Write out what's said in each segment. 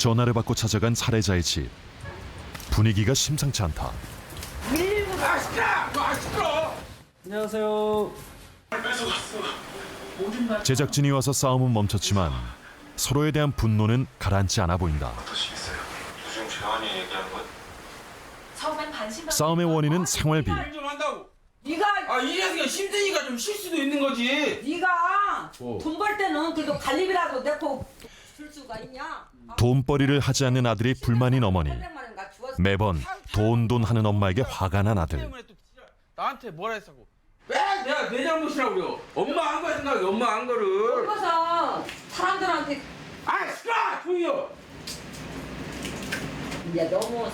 전화를 받고 찾아간 살해자의 집. 분위기가 심상치 않다. 안녕하세요. 제작진이 와서 싸움은 멈췄지만 서로에 대한 분노는 가라앉지 않아 보인다. 지금 재환이 얘기한 건? 싸움의 원인은 생활비. 좀 한다고. 네가 이래서 힘드니까 좀 쉴 수도 있는 거지. 네가 돈 벌 때는 그래도 갈비라도 내고 줄 수가 있냐? 돈벌이를 하지 않는 아들이 불만인 어머니. 300만 원가 주었어. 매번 돈 하는 엄마에게 화가 난 아들. 때문에 또 나한테 뭐라 했다고? 왜 내가 내 잘못이라고 그래? 엄마 한 거 생각해. 엄마 한 거를. 그래서 사람들한테 아 시끄러! 조용히요. 이제 너무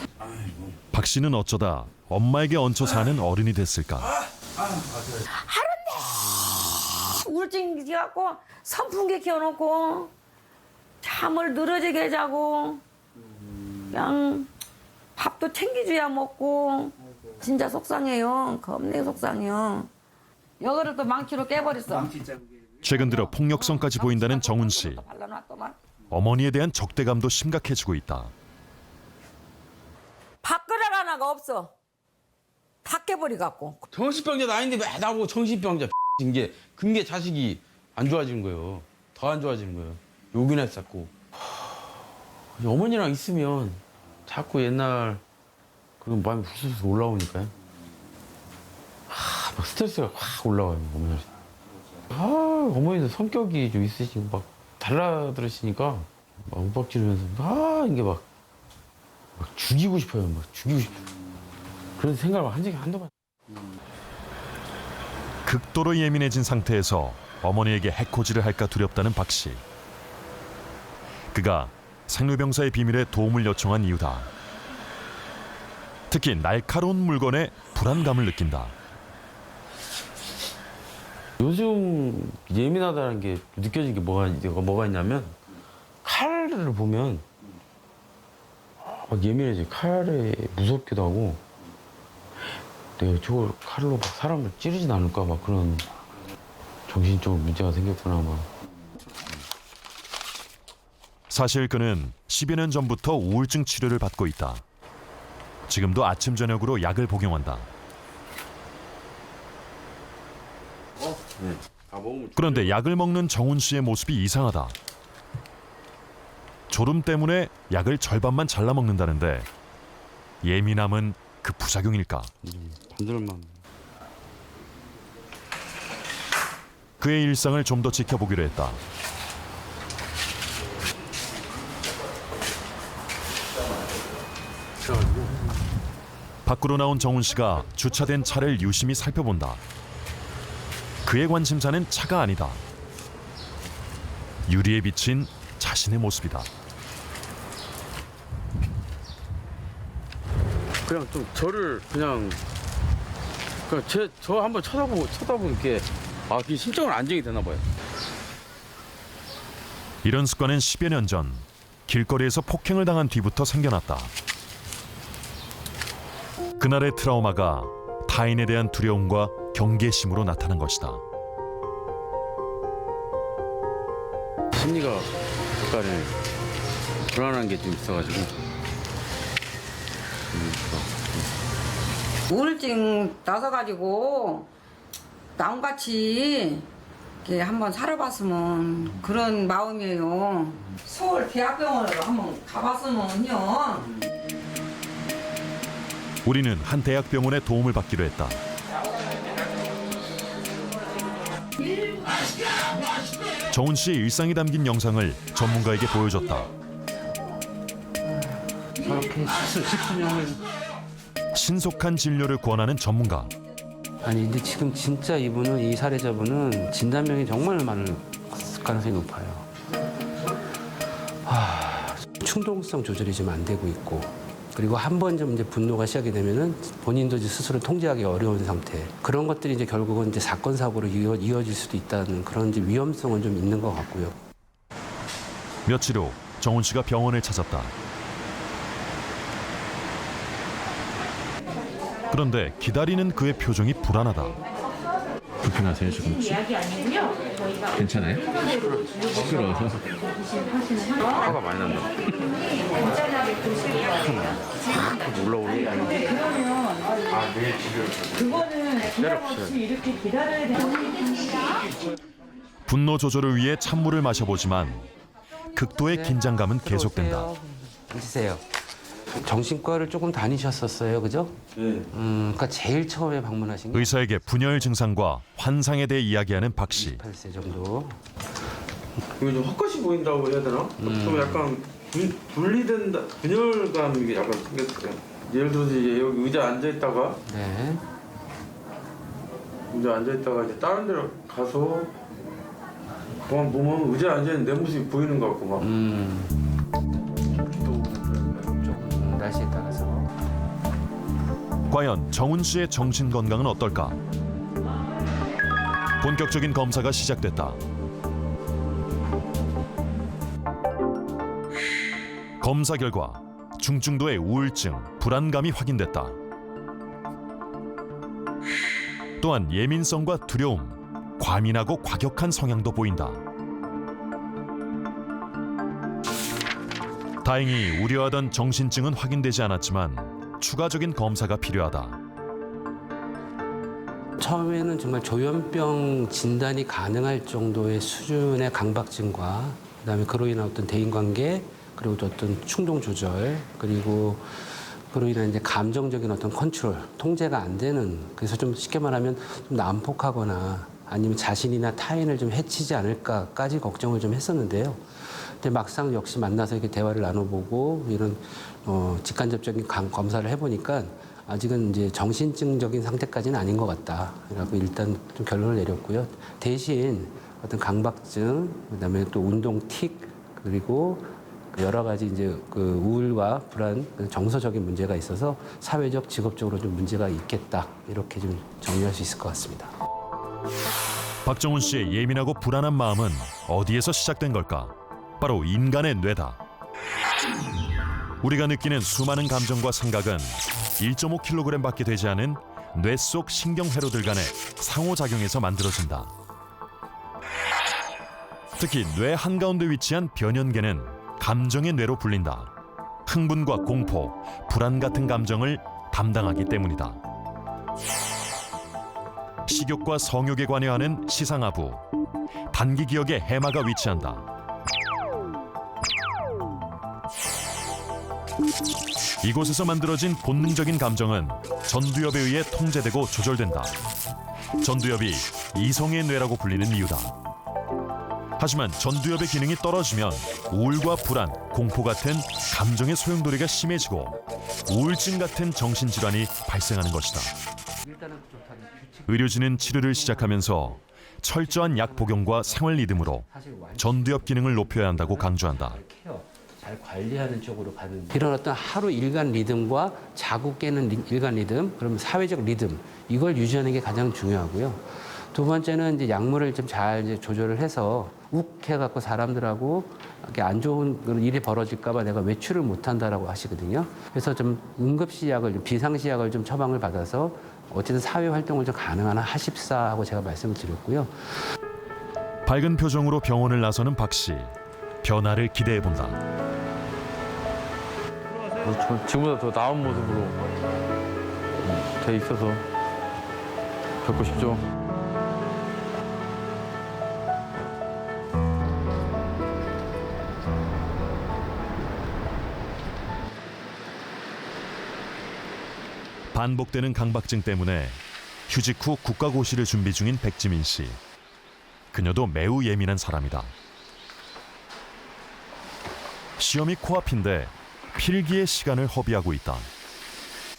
박 씨는 어쩌다 엄마에게 얹혀 사는 어른이 됐을까? 우울증 갖고 선풍기 켜놓고 잠을 늘어지게 자고 그냥 밥도 챙겨줘야 먹고 진짜 속상해요. 겁내 속상해요. 여기를 또 망치로 깨버렸어. 최근 들어 폭력성까지 보인다는 정훈 씨. 발라놨더만. 어머니에 대한 적대감도 심각해지고 있다. 밥그릇 하나가 없어. 다 깨버려갖고. 정신병자도 아닌데 왜 나보고 정신병자 게 근게 자식이 안 좋아지는 거예요. 더 안 좋아지는 거예요. 욕이나 했었고. 어머니랑 있으면 자꾸 옛날 그런 마음이 부스부스 올라오니까요. 막 스트레스가 확 올라와요, 어머니. 어머니도 성격이 좀 있으시고 막 달라들으시니까 막 윽박 지르면서 이게 막 죽이고 싶어요, 막 죽이고 싶어. 그런 생각을 한 적이 한두 번. 극도로 예민해진 상태에서 어머니에게 해코지를 할까 두렵다는 박 씨. 그가 생로병사의 비밀에 도움을 요청한 이유다. 특히 날카로운 물건에 불안감을 느낀다. 요즘 예민하다는 게 느껴진 게 뭐가 있냐면 칼을 보면 막 예민해져. 칼에 무섭기도 하고 내가 저걸 칼로 막 사람을 찌르진 않을까 막 그런 정신적으로 문제가 생겼구나 막. 사실 그는 10여 년 전부터 우울증 치료를 받고 있다. 지금도 아침 저녁으로 약을 복용한다. 그런데 약을 먹는 정훈 씨의 모습이 이상하다. 졸음 때문에 약을 절반만 잘라 먹는다는데 예민함은 그 부작용일까? 반절만. 그의 일상을 좀 더 지켜보기로 했다. 밖으로 나온 정훈 씨가 주차된 차를 유심히 살펴본다. 그의 관심사는 차가 아니다. 유리에 비친 자신의 모습이다. 그냥 좀 저를 그냥 저 한번 쳐다보는 게 그게 심적으로 안정이 되나 봐요. 이런 습관은 10여 년 전 길거리에서 폭행을 당한 뒤부터 생겨났다. 그날의 트라우마가 타인에 대한 두려움과 경계심으로 나타난 것이다. 심리가 약간의 불안한 게 좀 있어가지고. 우울증 나서가지고 남같이 이렇게 한번 살아봤으면 그런 마음이에요. 서울 대학병원으로 한번 가봤으면요. 우리는 한 대학병원의 도움을 받기로 했다. 정훈 씨의 일상이 담긴 영상을 전문가에게 보여줬다. 저렇게 수술형을 신속한 진료를 권하는 전문가. 아니 근데 지금 진짜 이분은 이 살해자분은 진단명이 정말 많을 가능성이 높아요. 충동성 조절이 좀 안 되고 있고 그리고 한 번 좀 이제 분노가 시작이 되면은 본인도 이제 스스로 통제하기 어려운 상태. 그런 것들이 이제 결국은 이제 사건 사고로 이어질 수도 있다는 그런 이제 위험성은 좀 있는 것 같고요. 며칠 후 정훈 씨가 병원을 찾았다. 그런데 기다리는 그의 표정이 불안하다. 불편하세요 지금? 이야기 아니고요. 괜찮아요? 시끄러워서? 화가 많이 난다. 확 올라오는. 아 내일 집에 그거는 기다려 없이 이렇게 기다려야 되는 분노 조절을 위해 찬물을 마셔보지만 극도의 긴장감은 계속된다. 앉으세요. 정신과를 조금 다니셨었어요, 그죠? 네. 그러니까 제일 처음에 방문하신 게 의사에게 분열 증상과 환상에 대해 이야기하는 박 씨. 28세 정도. 이거 좀 헛것이 보인다고 해야 되나? 좀 약간 분리된다, 분열감이 약간 생겼어요. 예를 들어서 이제 여기 의자 앉아 있다가 네. 이제 앉아 있다가 이제 다른 데로 가서 그만 보면 의자에 앉아 있는 내 모습이 보이는 것 같고 막. 조금 날씨에 따라서. 과연 정훈 씨의 정신 건강은 어떨까? 본격적인 검사가 시작됐다. 검사 결과 중증도의 우울증, 불안감이 확인됐다. 또한 예민성과 두려움, 과민하고 과격한 성향도 보인다. 다행히 우려하던 정신증은 확인되지 않았지만 추가적인 검사가 필요하다. 처음에는 정말 조현병 진단이 가능할 정도의 수준의 강박증과 그다음에 그로 인한 어떤 대인관계 그리고 또 어떤 충동 조절 그리고 그로 인한 이제 감정적인 어떤 컨트롤 통제가 안 되는 그래서 좀 쉽게 말하면 좀 난폭하거나 아니면 자신이나 타인을 좀 해치지 않을까까지 걱정을 좀 했었는데요. 근데 막상 역시 만나서 이렇게 대화를 나눠보고 이런 직간접적인 검사를 해보니까 아직은 이제 정신증적인 상태까지는 아닌 것 같다. 라고 일단 좀 결론을 내렸고요. 대신 어떤 강박증, 그다음에 또 운동 틱 그리고 여러 가지 이제 그 우울과 불안, 정서적인 문제가 있어서 사회적, 직업적으로 좀 문제가 있겠다. 이렇게 좀 정리할 수 있을 것 같습니다. 박정훈 씨의 예민하고 불안한 마음은 어디에서 시작된 걸까? 바로 인간의 뇌다. 우리가 느끼는 수많은 감정과 생각은 1.5kg밖에 되지 않은 뇌 속 신경회로들 간의 상호작용에서 만들어진다. 특히 뇌 한가운데 위치한 변연계는 감정의 뇌로 불린다. 흥분과 공포, 불안 같은 감정을 담당하기 때문이다. 식욕과 성욕에 관여하는 시상하부, 단기 기억에 해마가 위치한다. 이곳에서 만들어진 본능적인 감정은 전두엽에 의해 통제되고 조절된다. 전두엽이 이성의 뇌라고 불리는 이유다. 하지만 전두엽의 기능이 떨어지면 우울과 불안, 공포 같은 감정의 소용돌이가 심해지고 우울증 같은 정신질환이 발생하는 것이다. 의료진은 치료를 시작하면서 철저한 약 복용과 생활 리듬으로 전두엽 기능을 높여야 한다고 강조한다. 잘 관리하는 쪽으로 가는 이런 어떤 하루 일간 리듬과 자고 깨는 일간 리듬, 그러면 사회적 리듬 이걸 유지하는 게 가장 중요하고요. 두 번째는 이제 약물을 좀 잘 이제 조절을 해서 욱해갖고 사람들하고 이렇게 안 좋은 그런 일이 벌어질까봐 내가 외출을 못한다라고 하시거든요. 그래서 좀 응급시약을 비상시약을 좀 처방을 받아서 어쨌든 사회 활동을 좀 가능한 한 하십사 하고 제가 말씀을 드렸고요. 밝은 표정으로 병원을 나서는 박 씨. 변화를 기대해 본다. 지금보다 더 나은 모습으로 돼 있어서 뵙고 싶죠. 반복되는 강박증 때문에 휴직 후 국가고시를 준비 중인 백지민 씨. 그녀도 매우 예민한 사람이다. 시험이 코앞인데 필기의 시간을 허비하고 있다.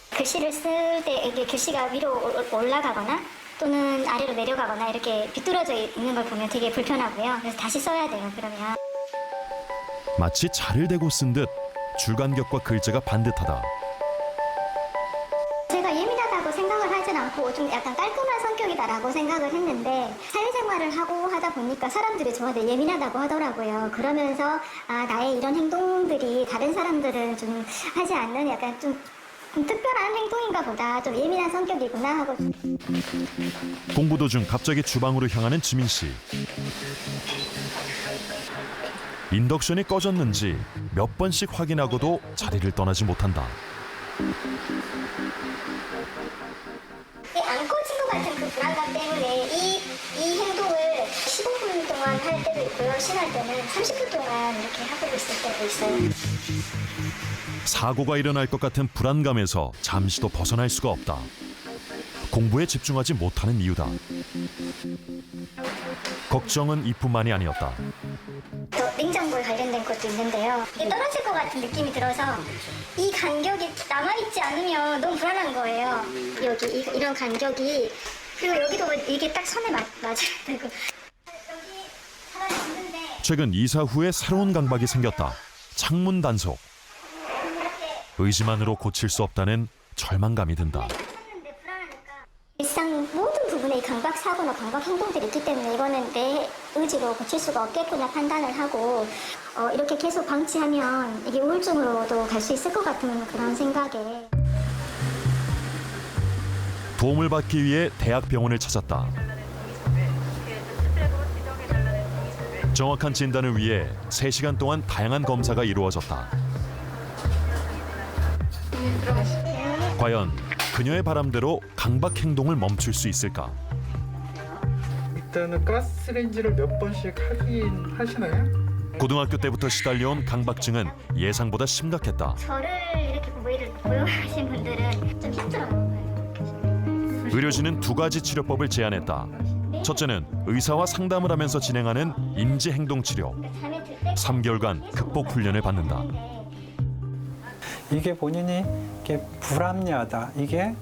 글씨를 쓸 때 이게 글씨가 위로 올라가거나 또는 아래로 내려가거나 이렇게 비뚤어져 있는 걸 보면 되게 불편하고요. 그래서 다시 써야 돼요. 그러면 마치 자를 대고 쓴 듯 줄간격과 글자가 반듯하다. 제가 예민하다고 생각을 하진 않고 좀 약간 깔끔한 성격이다라고 생각을 했는데 사회생활을 하고 하다 보니까 사람들이 저한테 예민하다고 하더라고요. 그러면서 나의 이런 행동들이 다른 사람들은 좀 하지 않는 약간 좀 특별한 행동인가 보다. 좀 예민한 성격이구나 하고. 공부 도중 갑자기 주방으로 향하는 지민 씨. 인덕션이 꺼졌는지 몇 번씩 확인하고도 자리를 떠나지 못한다. 안 꺼진 것 같은 그 불안감 때문에 이 행동을 15분 동안 할 때도 있고요. 심할 때는 30분 동안 이렇게 하고 있을 때도 있어요. 사고가 일어날 것 같은 불안감에서 잠시도 벗어날 수가 없다. 공부에 집중하지 못하는 이유다. 걱정은 이뿐만이 아니었다. 또 냉장고에 관련된 것도 있는데요. 이게 떨어질 것 같은 느낌이 들어서 이 간격이 남아있지 않으면 너무 불안한 거예요. 여기 이런 간격이, 그리고 여기도 이게 딱 선에 맞아야 되고. 여기 하나 있는데 최근 이사 후에 새로운 강박이 생겼다. 창문 단속. 의지만으로 고칠 수 없다는 절망감이 든다. 일상 모든 부분에 강박 사고나 강박 행동들이 있기 때문에 이거는 내 의지로 고칠 수가 없겠구나 판단을 하고 이렇게 계속 방치하면 이게 우울증으로도 갈 수 있을 것 같은 그런 생각에. 도움을 받기 위해 대학병원을 찾았다. 정확한 진단을 위해 3시간 동안 다양한 검사가 이루어졌다. 과연 그녀의 바람대로 강박 행동을 멈출 수 있을까? 일단은 가스레인지를 몇 번씩 하시나요? 고등학교 때부터 시달려온 강박증은 예상보다 심각했다. 저를 이렇게 고용하신 분들은 좀 힘들어요. 의료진은 2가지 치료법을 제안했다. 첫째는 의사와 상담을 하면서 진행하는 인지행동치료. 3개월간 극복 훈련을 받는다. 이게 본인이 이게 불합리하다, 이게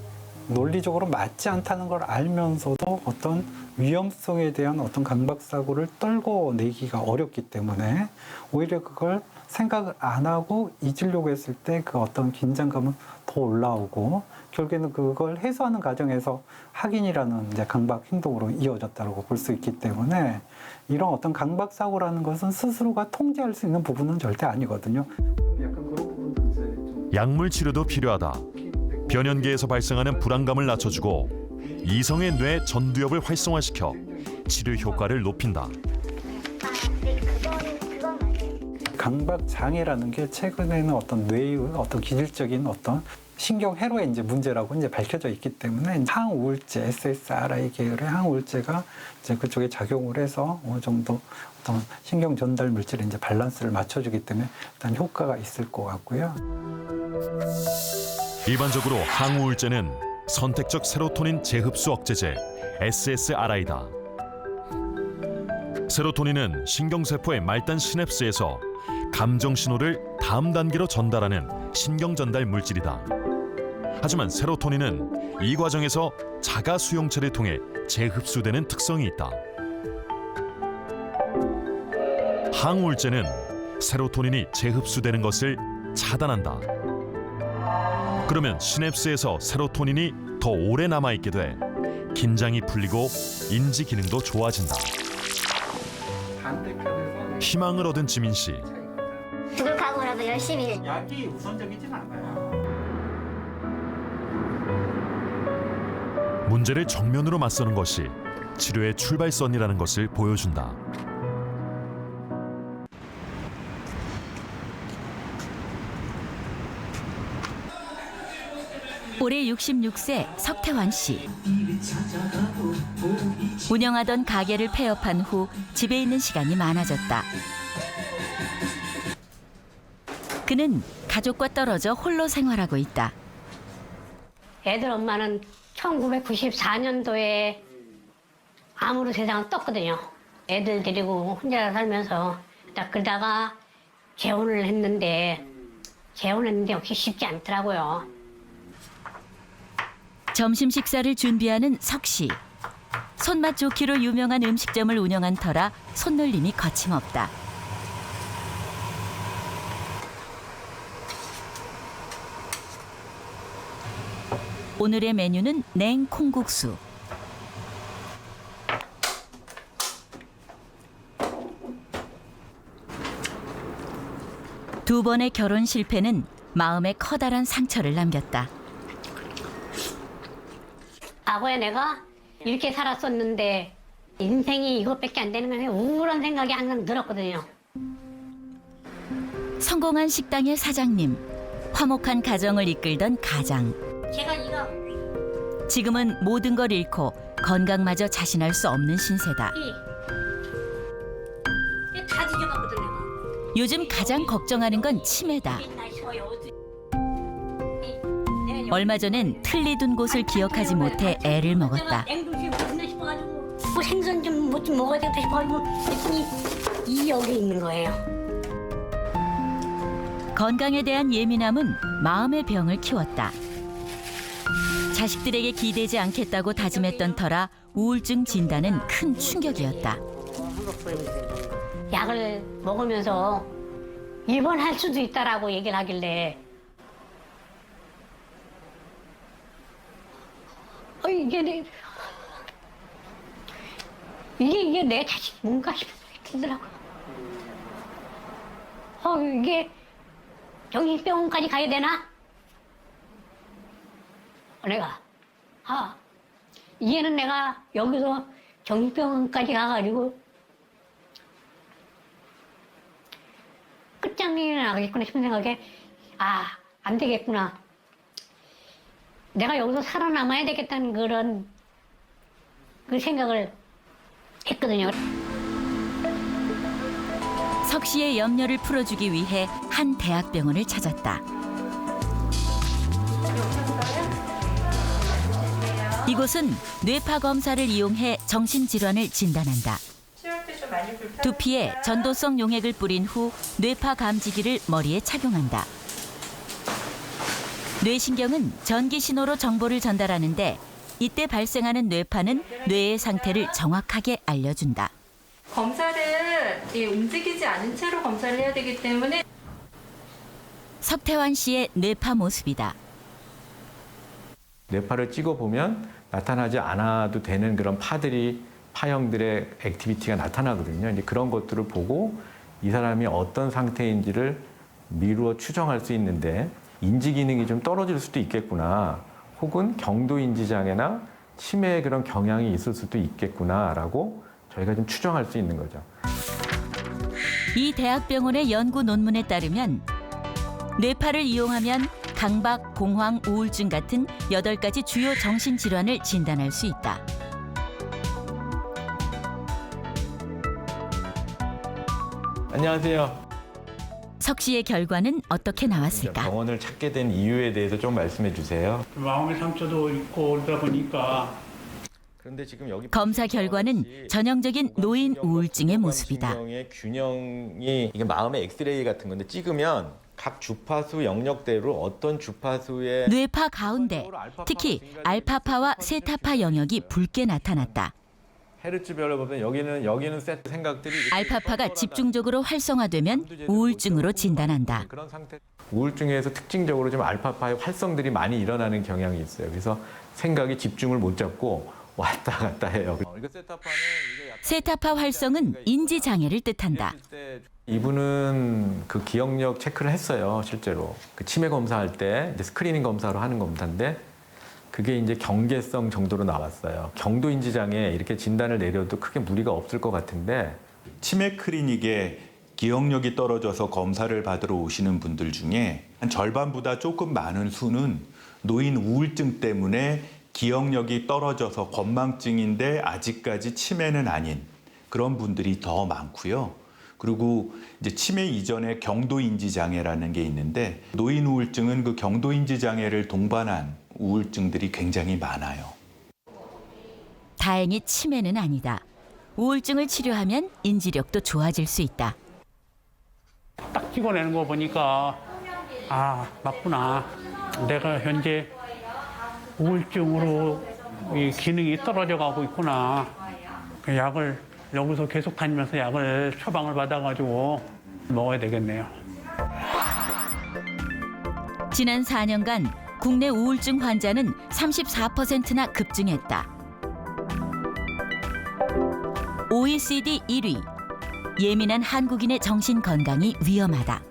논리적으로 맞지 않다는 걸 알면서도 어떤 위험성에 대한 어떤 강박 사고를 떨궈내기가 어렵기 때문에 오히려 그걸 생각을 안 하고 잊으려고 했을 때 그 어떤 긴장감은 더 올라오고 결국에는 그걸 해소하는 과정에서 확인이라는 이제 강박 행동으로 이어졌다고 볼 수 있기 때문에 이런 어떤 강박 사고라는 것은 스스로가 통제할 수 있는 부분은 절대 아니거든요. 약간 그런 부분도 이제 좀 약물 치료도 필요하다. 변연계에서 발생하는 불안감을 낮춰주고 이성의 뇌 전두엽을 활성화시켜 치료 효과를 높인다. 강박 장애라는 게 최근에는 어떤 뇌의 어떤 기질적인 어떤 신경 회로의 이제 문제라고 이제 밝혀져 있기 때문에 항우울제, SSRI 계열의 항우울제가 이제 그쪽에 작용을 해서 어느 정도 어떤 신경 전달 물질의 이제 밸런스를 맞춰주기 때문에 일단 효과가 있을 것 같고요. 일반적으로 항우울제는 선택적 세로토닌 재흡수 억제제 SSRI다. 세로토닌은 신경세포의 말단 시냅스에서 감정 신호를 다음 단계로 전달하는 신경 전달 물질이다. 하지만 세로토닌은 이 과정에서 자가 수용체를 통해 재흡수되는 특성이 있다. 항우울제는 세로토닌이 재흡수되는 것을 차단한다. 그러면 시냅스에서 세로토닌이 더 오래 남아있게 돼 긴장이 풀리고 인지 기능도 좋아진다. 반대편에서 희망을 얻은 지민 씨. 죽을 각오라도 열심히. 약이 우선적이진 않아요. 문제를 정면으로 맞서는 것이 치료의 출발선이라는 것을 보여준다. 올해 66세 석태환 씨. 운영하던 가게를 폐업한 후 집에 있는 시간이 많아졌다. 그는 가족과 떨어져 홀로 생활하고 있다. 애들 엄마는 1994년도에 암으로 세상을 떴거든요. 애들 데리고 혼자 살면서 그러다가 재혼했는데 역시 쉽지 않더라고요. 점심 식사를 준비하는 석 씨. 손맛 좋기로 유명한 음식점을 운영한 터라 손놀림이 거침없다. 오늘의 메뉴는 냉콩국수. 두 번의 결혼 실패는 마음에 커다란 상처를 남겼다. 과거에 내가 이렇게 살았었는데 인생이 이것밖에 안 되는 거냐 우울한 생각이 항상 들었거든요. 성공한 식당의 사장님, 화목한 가정을 이끌던 가장. 제가 이거 지금은 모든 걸 잃고 건강마저 자신할 수 없는 신세다. 다 뒤져봤거든요. 요즘 가장 걱정하는 건 치매다. 얼마 전엔 틀리둔 곳을 기억하지 못해 애를 먹었다. 냉동실에 먹나 싶어가지고 뭐 생선 좀 뭐 좀 먹어야 되겠다 싶어가지고 했더니 이 여기 있는 거예요. 건강에 대한 예민함은 마음의 병을 키웠다. 자식들에게 기대지 않겠다고 다짐했던 터라 우울증 진단은 큰 충격이었다. 약을 먹으면서 입원할 수도 있다라고 얘기를 하길래 이게 내 자식 뭔가 싶어서 들더라고요. 이게 정신병원까지 가야 되나? 내가 이제는 내가 여기서 정신병원까지 가가지고 끝장이 나겠구나 싶은 생각에 안 되겠구나. 내가 여기서 살아남아야 되겠다는 그런 그 생각을 했거든요. 석 씨의 염려를 풀어주기 위해 한 대학병원을 찾았다. 이곳은 뇌파 검사를 이용해 정신질환을 진단한다. 두피에 전도성 용액을 뿌린 후 뇌파 감지기를 머리에 착용한다. 뇌신경은 전기 신호로 정보를 전달하는데 이때 발생하는 뇌파는 뇌의 상태를 정확하게 알려준다. 검사를 움직이지 않은 채로 검사를 해야 되기 때문에 석태환 씨의 뇌파 모습이다. 뇌파를 찍어보면 나타나지 않아도 되는 그런 파형들의 액티비티가 나타나거든요. 이제 그런 것들을 보고 이 사람이 어떤 상태인지를 미루어 추정할 수 있는데 인지 기능이 좀 떨어질 수도 있겠구나. 혹은 경도 인지 장애나 치매의 그런 경향이 있을 수도 있겠구나라고 저희가 좀 추정할 수 있는 거죠. 이 대학병원의 연구 논문에 따르면 뇌파를 이용하면 강박, 공황, 우울증 같은 8가지 주요 정신질환을 진단할 수 있다. 안녕하세요. 석 씨의 결과는 어떻게 나왔을까? 병원을 찾게 된 이유에 대해서 좀 말씀해 주세요. 마음의 상처도 있고 그러다 보니까 그런데 지금 여기 검사 결과는 전형적인 노인 우울증의 모습이다. 균형이 이게 마음의 엑스레이 같은 건데 찍으면 각 주파수 영역대로 어떤 주파수의 뇌파 가운데 특히 알파파와 세타파 영역이 붉게 나타났다. 헤르츠별로 보면 여기는 세트 생각들이 알파파가 집중적으로 활성화되면 우울증으로 진단한다. 그런 상태. 우울증에서 특징적으로 좀 알파파의 활성들이 많이 일어나는 경향이 있어요. 그래서 생각이 집중을 못 잡고 왔다 갔다 해요. 세타파 활성은 인지 장애를 뜻한다. 이분은 그 기억력 체크를 했어요, 실제로. 그 치매 검사할 때 이제 스크리닝 검사로 하는 검사인데 그게 이제 경계성 정도로 나왔어요. 경도 인지 장애 이렇게 진단을 내려도 크게 무리가 없을 것 같은데 치매 클리닉에 기억력이 떨어져서 검사를 받으러 오시는 분들 중에 한 절반보다 조금 많은 수는 노인 우울증 때문에 기억력이 떨어져서 건망증인데 아직까지 치매는 아닌 그런 분들이 더 많고요. 그리고 이제 치매 이전에 경도인지 장애라는 게 있는데 노인 우울증은 그 경도인지 장애를 동반한 우울증들이 굉장히 많아요. 다행히 치매는 아니다. 우울증을 치료하면 인지력도 좋아질 수 있다. 딱 찍어내는 거 보니까 맞구나. 내가 현재 우울증으로 이 기능이 떨어져 가고 있구나. 그 약을 여기서 계속 다니면서 약을 처방을 받아가지고 먹어야 되겠네요. 지난 4년간 국내 우울증 환자는 34%나 급증했다. OECD 1위. 예민한 한국인의 정신 건강이 위험하다.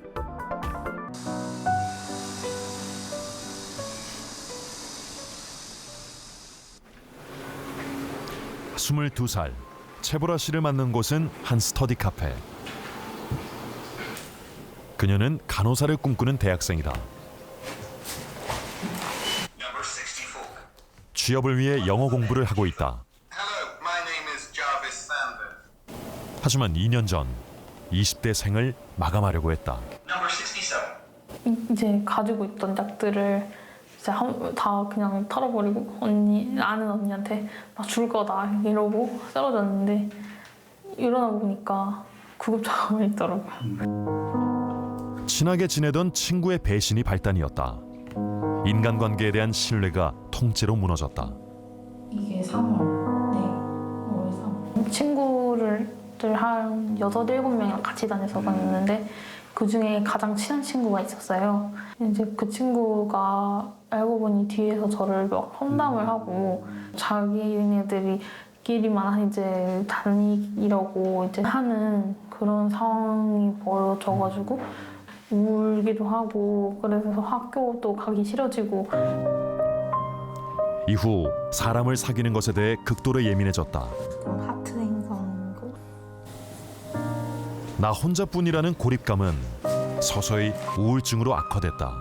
22살 채보라 씨를 만난 곳은 한 스터디 카페. 그녀는 간호사를 꿈꾸는 대학생이다. 취업을 위해 영어 공부를 하고 있다. 하지만 2년 전 20대 생을 마감하려고 했다. 이제 가지고 있던 약들을 이제 다 그냥 털어버리고 아는 언니한테 나 줄 거다 이러고 쓰러졌는데 일어나 보니까 구급차가 있더라고요. 친하게 지내던 친구의 배신이 발단이었다. 인간관계에 대한 신뢰가 통째로 무너졌다. 이게 3월, 네, 5월 3월. 친구를 한 6, 7명이랑 같이 다녀서 갔는데 그 중에 가장 친한 친구가 있었어요. 이제 그 친구가 알고 보니 뒤에서 저를 막 험담을 하고 자기네들끼리만 이제 다니려고 이제 하는 그런 상황이 벌어져가지고 울기도 하고 그래서 학교도 가기 싫어지고. 이후 사람을 사귀는 것에 대해 극도로 예민해졌다. 하트 행성. 나 혼자뿐이라는 고립감은 서서히 우울증으로 악화됐다.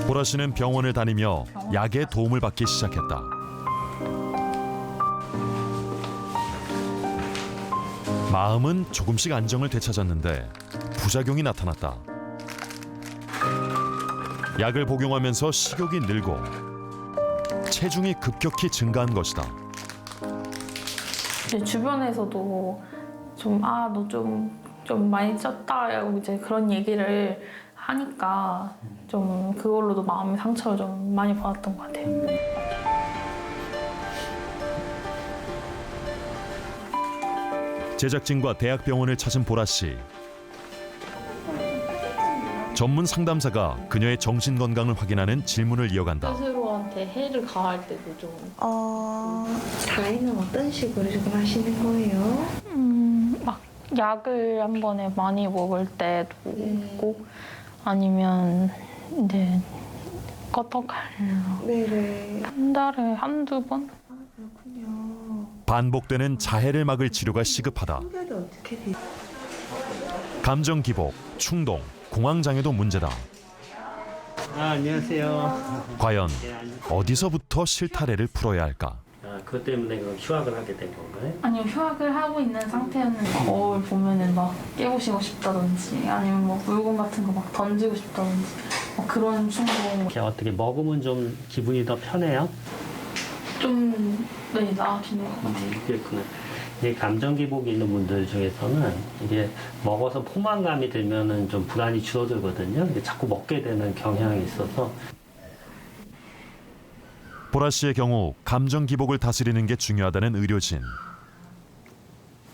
보라 씨는 병원을 다니며 약의 도움을 받기 시작했다. 마음은 조금씩 안정을 되찾았는데 부작용이 나타났다. 약을 복용하면서 식욕이 늘고 체중이 급격히 증가한 것이다. 주변에서도 좀 너 좀 많이 쪘다 이제 그런 얘기를 하니까 좀 그걸로도 마음의 상처를 좀 많이 받았던 것 같아요. 제작진과 대학병원을 찾은 보라 씨. 전문 상담사가 그녀의 정신 건강을 확인하는 질문을 이어간다. 스스로한테 해를 가할 때도 좀. 자해는 어떤 식으로 지금 하시는 거예요? 막 약을 한 번에 많이 먹을 때도 있고 아니면 이제 껐떡할로 한 달에 한두 번? 반복되는 자해를 막을 치료가 시급하다. 감정 기복, 충동, 공황 장애도 문제다. 안녕하세요. 과연 어디서부터 실타래를 풀어야 할까? 그것 때문에 휴학을 하게 된 건가요? 아니요, 휴학을 하고 있는 상태였는데 거울 보면은 막 깨부시고 싶다든지 아니면 뭐 물건 같은 거 막 던지고 싶다든지 그런 충동. 어떻게 먹으면 좀 기분이 더 편해요? 좀 네, 나아지는 것 같아요. 그렇구나. 이제 감정 기복이 있는 분들 중에서는 이게 먹어서 포만감이 들면은 좀 불안이 줄어들거든요. 이게 자꾸 먹게 되는 경향이 있어서. 보라 씨의 경우 감정 기복을 다스리는 게 중요하다는 의료진.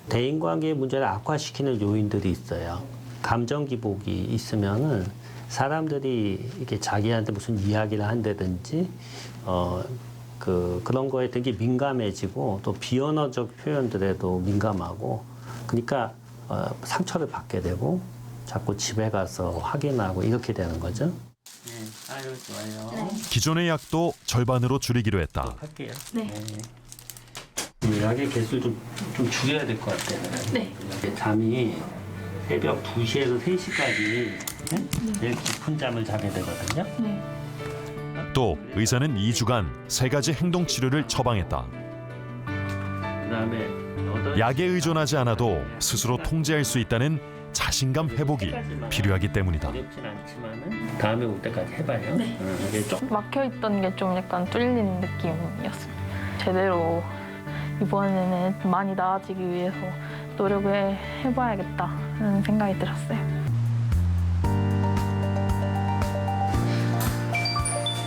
대인관계 문제를 악화시키는 요인들이 있어요. 감정 기복이 있으면은 사람들이 이렇게 자기한테 무슨 이야기를 한다든지 그런 거에 되게 민감해지고 또 비언어적 표현들에도 민감하고 그러니까 상처를 받게 되고 자꾸 집에 가서 확인하고 이렇게 되는 거죠. 네, 아유 좋아요. 기존의 약도 절반으로 줄이기로 했다. 할게요. 네. 약의 개수를 좀 줄여야 될 것 같아요. 네. 잠이 새벽 2시에서 3시까지 제일 깊은 잠을 자게 되거든요. 네. 또 의사는 2주간 3가지 행동 치료를 처방했다. 그다음에 약에 의존하지 않아도 스스로 통제할 수 있다는 자신감 회복이 필요하기 때문이다. 어렵진 않지만은 다음에 올 때까지 해봐요. 네. 이게 좀 막혀있던 게 좀 약간 뚫리는 느낌이었어요. 제대로 이번에는 많이 나아지기 위해서 노력을 해봐야겠다는 생각이 들었어요.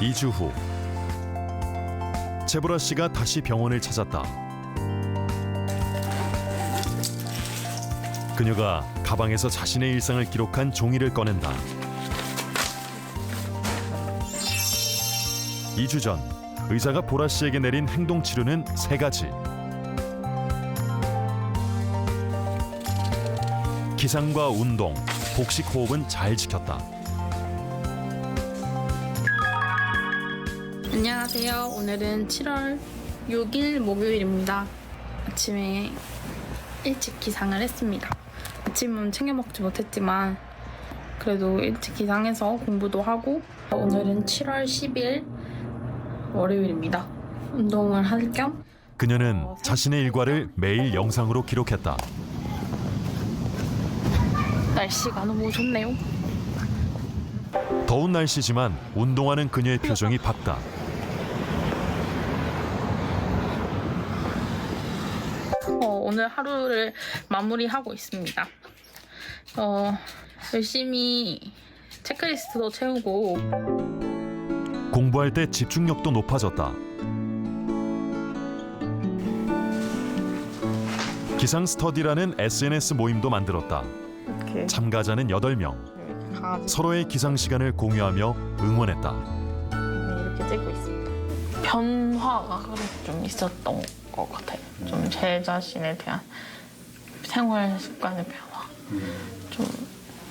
2주 후 채보라 씨가 다시 병원을 찾았다. 그녀가 가방에서 자신의 일상을 기록한 종이를 꺼낸다. 2주 전 의사가 보라 씨에게 내린 행동 치료는 3가지. 기상과 운동, 복식 호흡은 잘 지켰다. 안녕하세요. 오늘은 7월 6일 목요일입니다. 아침에 일찍 기상을 했습니다. 아침은 챙겨 먹지 못했지만 그래도 일찍 기상해서 공부도 하고 오늘은 7월 10일 월요일입니다. 운동을 할 겸 그녀는 자신의 일과를 매일 영상으로 기록했다. 날씨가 너무 좋네요. 더운 날씨지만 운동하는 그녀의 표정이 밝다. 오늘 하루를 마무리하고 있습니다. 열심히 체크리스트도 채우고 공부할 때 집중력도 높아졌다. 기상 스터디라는 SNS 모임도 만들었다. 이렇게 참가자는 8명. 서로의 기상 시간을 공유하며 응원했다. 이렇게 찍고 있습니다. 변화가 그래도 좀 있었던 것 같아요. 좀 제 자신에 대한 생활 습관의 변화. 좀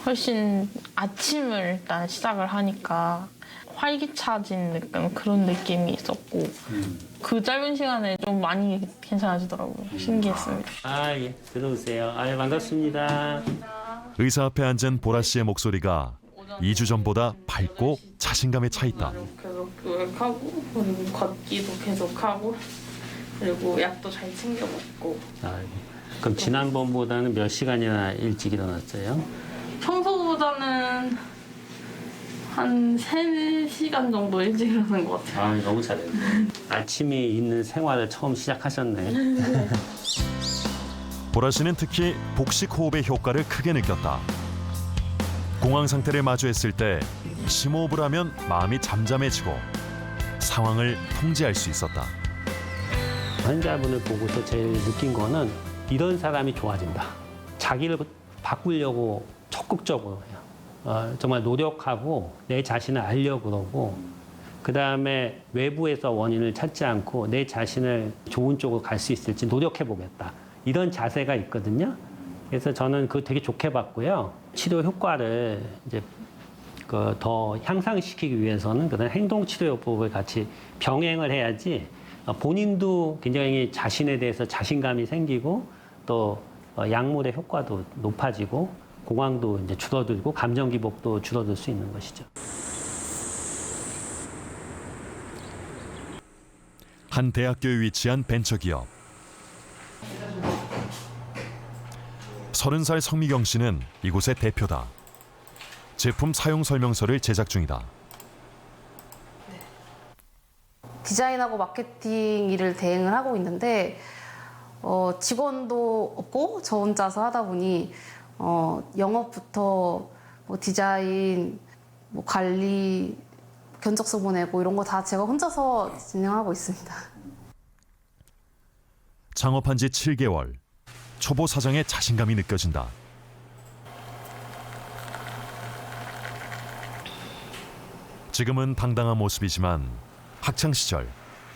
훨씬 아침을 일단 시작을 하니까 활기차진 느낌, 그런 느낌이 있었고 그 짧은 시간에 좀 많이 괜찮아지더라고요. 신기했습니다. 예. 들어오세요. 반갑습니다. 의사 앞에 앉은 보라 씨의 목소리가 2주 전보다 밝고 자신감에 차 있다. 계속 교육하고 그리고 걷기도 계속하고 그리고 약도 잘 챙겨 먹고. 그럼 지난번보다는 몇 시간이나 일찍 일어났어요? 평소보다는 한 3-4시간 정도 일찍 일어난 것 같아요. 너무 잘했네. 아침이 있는 생활을 처음 시작하셨네. 보라 씨는 특히 복식 호흡의 효과를 크게 느꼈다. 공황 상태를 마주했을 때 심호흡을 하면 마음이 잠잠해지고 상황을 통제할 수 있었다. 환자분을 보고서 제일 느낀 거는 이런 사람이 좋아진다. 자기를 바꾸려고 적극적으로 해요. 정말 노력하고 내 자신을 알려고 그러고 그다음에 외부에서 원인을 찾지 않고 내 자신을 좋은 쪽으로 갈 수 있을지 노력해보겠다. 이런 자세가 있거든요. 그래서 저는 그거 되게 좋게 봤고요. 치료 효과를 이제 더 향상시키기 위해서는 그런 행동치료요법을 같이 병행을 해야지 본인도 굉장히 자신에 대해서 자신감이 생기고 또 약물의 효과도 높아지고 공황도 이제 줄어들고 감정 기복도 줄어들 수 있는 것이죠. 한 대학교에 위치한 벤처기업. 30살 성미경 씨는 이곳의 대표다. 제품 사용 설명서를 제작 중이다. 디자인하고 마케팅 일을 대행을 하고 있는데 직원도 없고 저 혼자서 하다 보니 영업부터 뭐 디자인, 뭐 관리, 견적서 보내고 이런 거 다 제가 혼자서 진행하고 있습니다. 창업한 지 7개월. 초보 사장의 자신감이 느껴진다. 지금은 당당한 모습이지만 학창 시절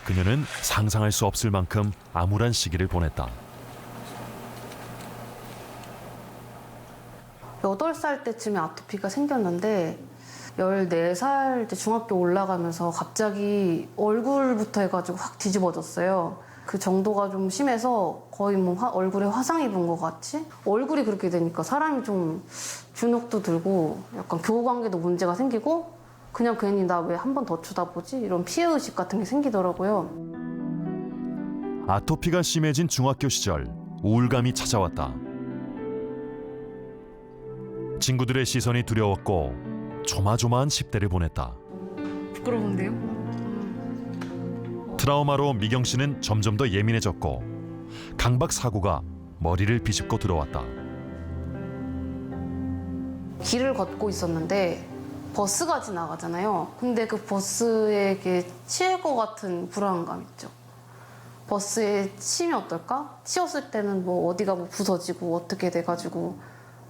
그녀는 상상할 수 없을 만큼 암울한 시기를 보냈다. 8살 때쯤에 아토피가 생겼는데 14살 때 중학교 올라가면서 갑자기 얼굴부터 해가지고 확 뒤집어졌어요. 그 정도가 좀 심해서 거의 뭐 얼굴에 화상 입은 것 같이 얼굴이 그렇게 되니까 사람이 좀 주눅도 들고 약간 교우관계도 문제가 생기고 그냥 괜히 나 왜 한 번 더 쳐다보지? 이런 피해의식 같은 게 생기더라고요. 아토피가 심해진 중학교 시절 우울감이 찾아왔다. 친구들의 시선이 두려웠고 조마조마한 10대를 보냈다. 부끄러운데요? 트라우마로 미경 씨는 점점 더 예민해졌고 강박 사고가 머리를 비집고 들어왔다. 길을 걷고 있었는데 버스가 지나가잖아요. 근데 그 버스에게 치일 것 같은 불안감 있죠. 버스에 치면 어떨까? 치였을 때는 뭐 어디가 뭐 부서지고 어떻게 돼가지고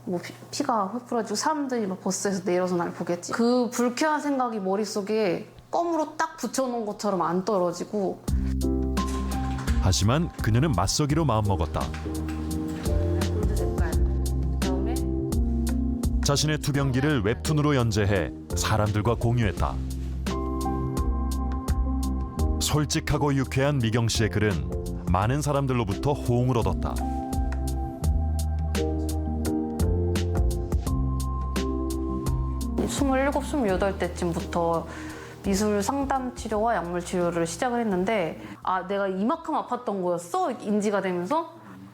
뭐 피가 흩뿌러지고 사람들이 막 버스에서 내려서 날 보겠지. 그 불쾌한 생각이 머릿속에 껌으로 딱 붙여놓은 것처럼 안 떨어지고. 하지만 그녀는 맞서기로 마음먹었다. 자신의 투병기를 웹툰으로 연재해 사람들과 공유했다. 솔직하고 유쾌한 미경 씨의 글은 많은 사람들로부터 호응을 얻었다. 스물일곱, 28때쯤부터 미술 상담 치료와 약물 치료를 시작을 했는데 아 내가 이만큼 아팠던 거였어? 인지가 되면서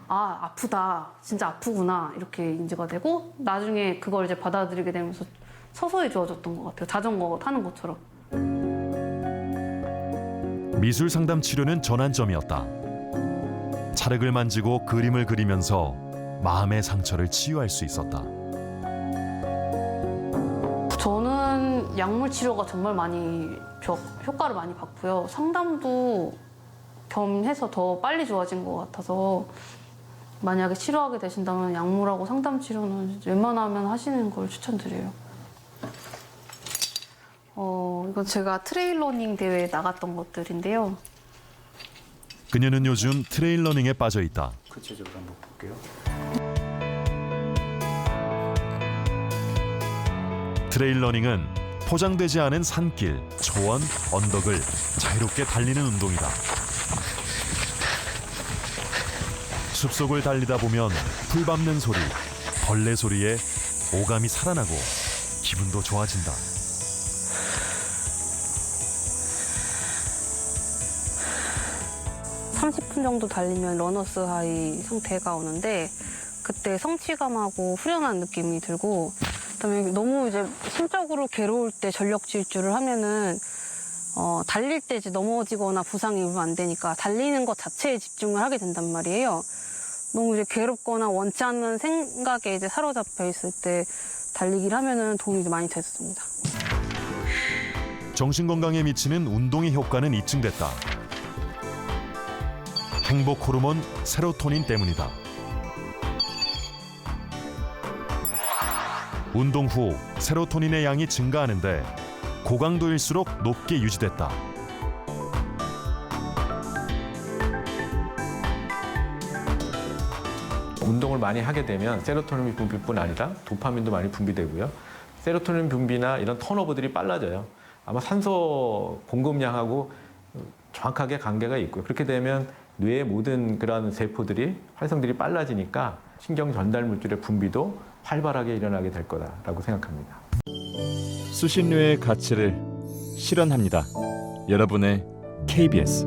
아 아프다 진짜 아프구나 이렇게 인지가 되고 나중에 그걸 이제 받아들이게 되면서 서서히 좋아졌던 것 같아요. 자전거 타는 것처럼. 미술 상담 치료는 전환점이었다. 찰흙을 만지고 그림을 그리면서 마음의 상처를 치유할 수 있었다. 저는 약물 치료가 정말 많이 효과를 많이 봤고요. 상담도 겸해서 더 빨리 좋아진 것 같아서 만약에 치료하게 되신다면 약물하고 상담 치료는 웬만하면 하시는 걸 추천드려요. 이건 제가 트레일러닝 대회에 나갔던 것들인데요. 그녀는 요즘 트레일러닝에 빠져 있다. 구체적으로 한번 볼게요. 트레일러닝은 포장되지 않은 산길, 초원, 언덕을 자유롭게 달리는 운동이다. 숲속을 달리다 보면 풀 밟는 소리, 벌레 소리에 오감이 살아나고 기분도 좋아진다. (30분) 정도 달리면 러너스 하이 상태가 오는데 그때 성취감하고 후련한 느낌이 들고 그다음에 너무 이제 심적으로 괴로울 때 전력 질주를 하면은 달릴 때 이제 넘어지거나 부상이 입으면 안 되니까 달리는 것 자체에 집중을 하게 된단 말이에요. 너무 이제 괴롭거나 원치 않는 생각에 이제 사로잡혀 있을 때 달리기를 하면은 도움이 많이 됐습니다. 정신 건강에 미치는 운동의 효과는 입증됐다. 행복 호르몬 세로토닌 때문이다. 운동 후 세로토닌의 양이 증가하는데 고강도일수록 높게 유지됐다. 운동을 많이 하게 되면 세로토닌 분비뿐 아니라 도파민도 많이 분비되고요. 세로토닌 분비나 이런 턴오버들이 빨라져요. 아마 산소 공급량하고 정확하게 관계가 있고요. 그렇게 되면 뇌의 모든 그런 세포들이 활성들이 빨라지니까 신경 전달 물질의 분비도 활발하게 일어나게 될 거다라고 생각합니다. 수신료의 가치를 실현합니다. 여러분의 KBS